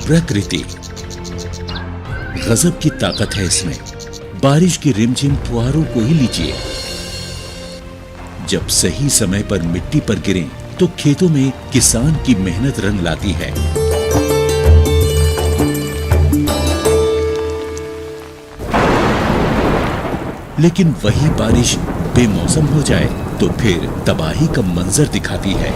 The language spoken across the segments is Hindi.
प्रकृति गजब की ताकत है इसमें। बारिश की रिमझिम फुहारों को ही लीजिए, जब सही समय पर मिट्टी पर गिरें तो खेतों में किसान की मेहनत रंग लाती है। लेकिन वही बारिश बेमौसम हो जाए तो फिर तबाही का मंजर दिखाती है।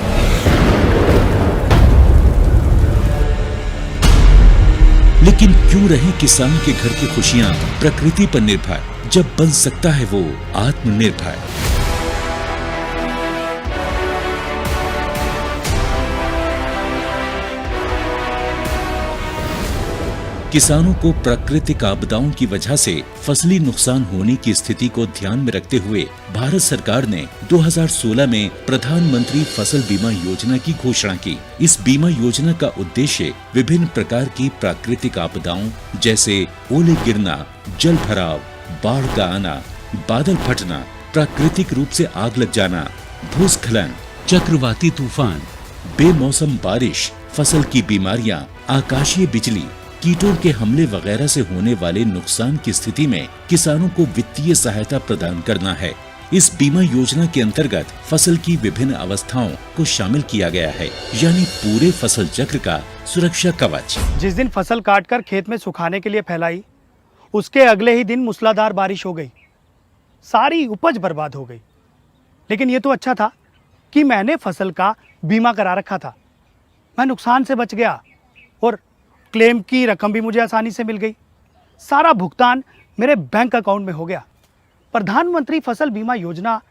लेकिन क्यों रहे किसान के घर की खुशियां प्रकृति पर निर्भर, जब बन सकता है वो आत्मनिर्भर। किसानों को प्राकृतिक आपदाओं की वजह से फसली नुकसान होने की स्थिति को ध्यान में रखते हुए भारत सरकार ने 2016 में प्रधानमंत्री फसल बीमा योजना की घोषणा की। इस बीमा योजना का उद्देश्य विभिन्न प्रकार की प्राकृतिक आपदाओं जैसे ओले गिरना, जल भराव, बाढ़ का आना, बादल फटना, प्राकृतिक रूप से आग लग जाना, भूस्खलन, चक्रवाती तूफान, बेमौसम बारिश, फसल की बीमारियां, आकाशीय बिजली, कीटों के हमले वगैरह से होने वाले नुकसान की स्थिति में किसानों को वित्तीय सहायता प्रदान करना है। इस बीमा योजना के अंतर्गत फसल की विभिन्न अवस्थाओं को शामिल किया गया है, यानी पूरे फसल चक्र का सुरक्षा कवच। जिस दिन फसल काटकर खेत में सुखाने के लिए फैलाई, उसके अगले ही दिन मूसलाधार बारिश हो गई, सारी उपज बर्बाद हो गई। लेकिन ये तो अच्छा था कि मैंने फसल का बीमा करा रखा था, मैं नुकसान से बच गया और क्लेम की रकम भी मुझे आसानी से मिल गई। सारा भुगतान मेरे बैंक अकाउंट में हो गया। प्रधानमंत्री फसल बीमा योजना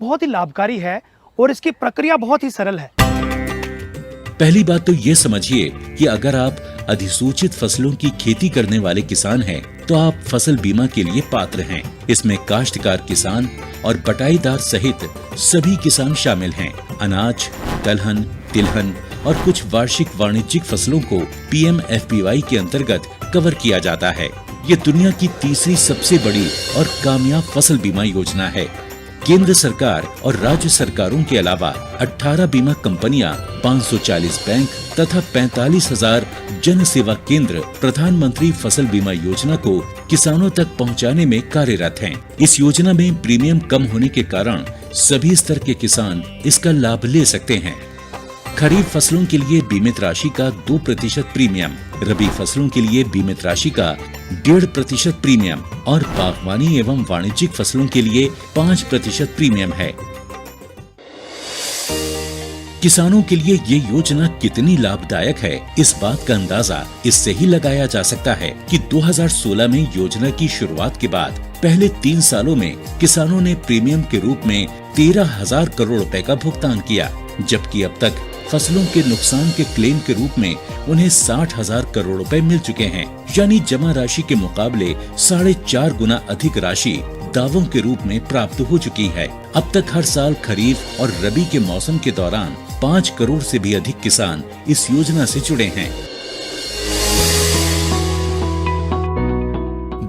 बहुत ही लाभकारी है और इसकी प्रक्रिया बहुत ही सरल है। पहली बात तो ये समझिए कि अगर आप अधिसूचित फसलों की खेती करने वाले किसान हैं, तो आप फसल बीमा के लिए पात्र हैं। इसमें काश्तकार किसान और बटाईदार सहित सभी किसान शामिल हैं। अनाज, दलहन, तिलहन और कुछ वार्षिक वाणिज्यिक फसलों को PMFBY के अंतर्गत कवर किया जाता है। ये दुनिया की तीसरी सबसे बड़ी और कामयाब फसल बीमा योजना है। केंद्र सरकार और राज्य सरकारों के अलावा 18 बीमा कंपनियां, 540 बैंक तथा 45,000 जन सेवा केंद्र प्रधानमंत्री फसल बीमा योजना को किसानों तक पहुंचाने में कार्यरत हैं। इस योजना में प्रीमियम कम होने के कारण सभी स्तर के किसान इसका लाभ ले सकते हैं। खरीफ फसलों के लिए बीमित राशि का 2% प्रीमियम, रबी फसलों के लिए बीमित राशि का 1.5% प्रीमियम और बागवानी एवं वाणिज्यिक फसलों के लिए 5% प्रीमियम है। किसानों के लिए ये योजना कितनी लाभदायक है, इस बात का अंदाजा इससे ही लगाया जा सकता है कि 2016 में योजना की शुरुआत के बाद पहले 3 सालों में किसानों ने प्रीमियम के रूप में 13,000 करोड़ रुपए का भुगतान किया, जबकि अब तक फसलों के नुकसान के क्लेम के रूप में उन्हें 60,000 करोड़ रुपए मिल चुके हैं, यानी जमा राशि के मुकाबले 4.5 गुना अधिक राशि दावों के रूप में प्राप्त हो चुकी है। अब तक हर साल खरीफ और रबी के मौसम के दौरान 5 करोड़ से भी अधिक किसान इस योजना से जुड़े हैं।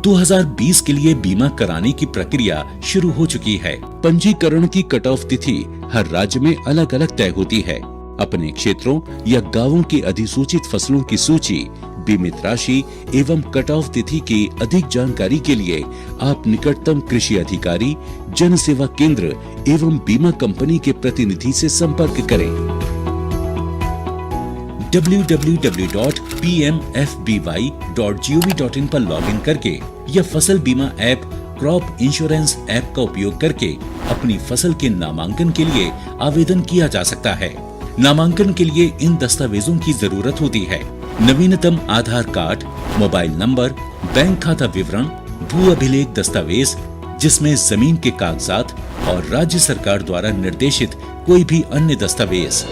2020 के लिए बीमा कराने की प्रक्रिया शुरू हो चुकी है। पंजीकरण की कट ऑफ तिथि हर राज्य में अलग अलग तय होती है। अपने क्षेत्रों या गांवों की अधिसूचित फसलों की सूची, बीमित राशि एवं कट ऑफ तिथि की अधिक जानकारी के लिए आप निकटतम कृषि अधिकारी, जन सेवा केंद्र एवं बीमा कंपनी के प्रतिनिधि से संपर्क करें। www.pmfby.gov.in पर लॉगिन करके या फसल बीमा ऐप क्रॉप इंश्योरेंस ऐप का उपयोग करके अपनी फसल के नामांकन के लिए आवेदन किया जा सकता है। नामांकन के लिए इन दस्तावेजों की जरूरत होती है: नवीनतम आधार कार्ड, मोबाइल नंबर, बैंक खाता विवरण, भू अभिलेख दस्तावेज जिसमें जमीन के कागजात और राज्य सरकार द्वारा निर्देशित कोई भी अन्य दस्तावेज।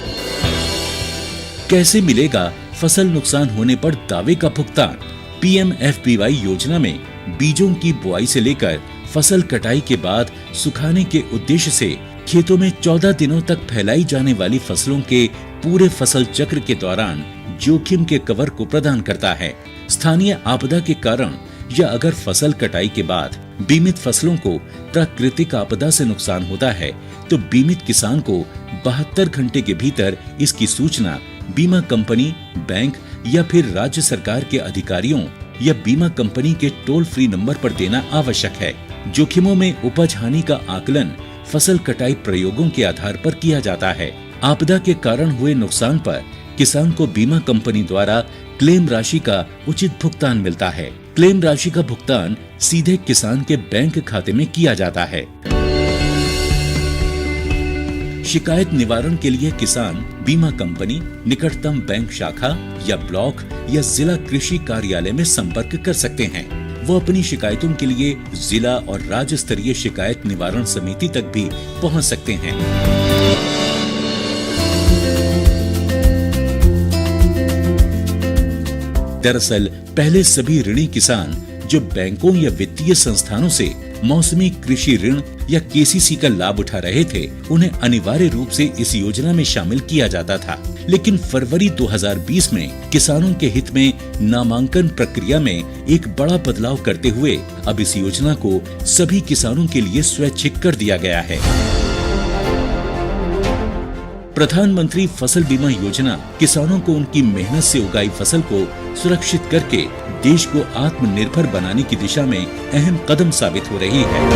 कैसे मिलेगा फसल नुकसान होने पर दावे का भुगतान? PMFBY योजना में बीजों की बुआई से लेकर फसल कटाई के बाद सुखाने के उद्देश्य से खेतों में 14 दिनों तक फैलाई जाने वाली फसलों के पूरे फसल चक्र के दौरान जोखिम के कवर को प्रदान करता है। स्थानीय आपदा के कारण या अगर फसल कटाई के बाद बीमित फसलों को प्राकृतिक आपदा से नुकसान होता है, तो बीमित किसान को 72 घंटे के भीतर इसकी सूचना बीमा कंपनी, बैंक या फिर राज्य सरकार के अधिकारियों या बीमा कंपनी के टोल फ्री नंबर पर देना आवश्यक है। जोखिमों में उपज हानि का आकलन फसल कटाई प्रयोगों के आधार पर किया जाता है। आपदा के कारण हुए नुकसान पर किसान को बीमा कंपनी द्वारा क्लेम राशि का उचित भुगतान मिलता है। क्लेम राशि का भुगतान सीधे किसान के बैंक खाते में किया जाता है। शिकायत निवारण के लिए किसान बीमा कंपनी, निकटतम बैंक शाखा या ब्लॉक या जिला कृषि कार्यालय में संपर्क कर सकते हैं। वो अपनी शिकायतों के लिए जिला और राज्य स्तरीय शिकायत निवारण समिति तक भी पहुंच सकते हैं। दरअसल पहले सभी ऋणी किसान जो बैंकों या वित्तीय संस्थानों से मौसमी कृषि ऋण या केसीसी का लाभ उठा रहे थे, उन्हें अनिवार्य रूप से इस योजना में शामिल किया जाता था। लेकिन फरवरी 2020 में किसानों के हित में नामांकन प्रक्रिया में एक बड़ा बदलाव करते हुए अब इस योजना को सभी किसानों के लिए स्वैच्छिक कर दिया गया है। प्रधानमंत्री फसल बीमा योजना किसानों को उनकी मेहनत से उगाई फसल को सुरक्षित करके देश को आत्मनिर्भर बनाने की दिशा में अहम कदम साबित हो रही है।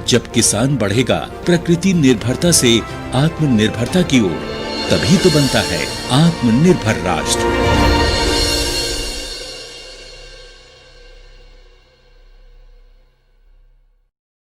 जब किसान बढ़ेगा प्रकृति निर्भरता से आत्मनिर्भरता की ओर, तभी तो बनता है आत्मनिर्भर राष्ट्र।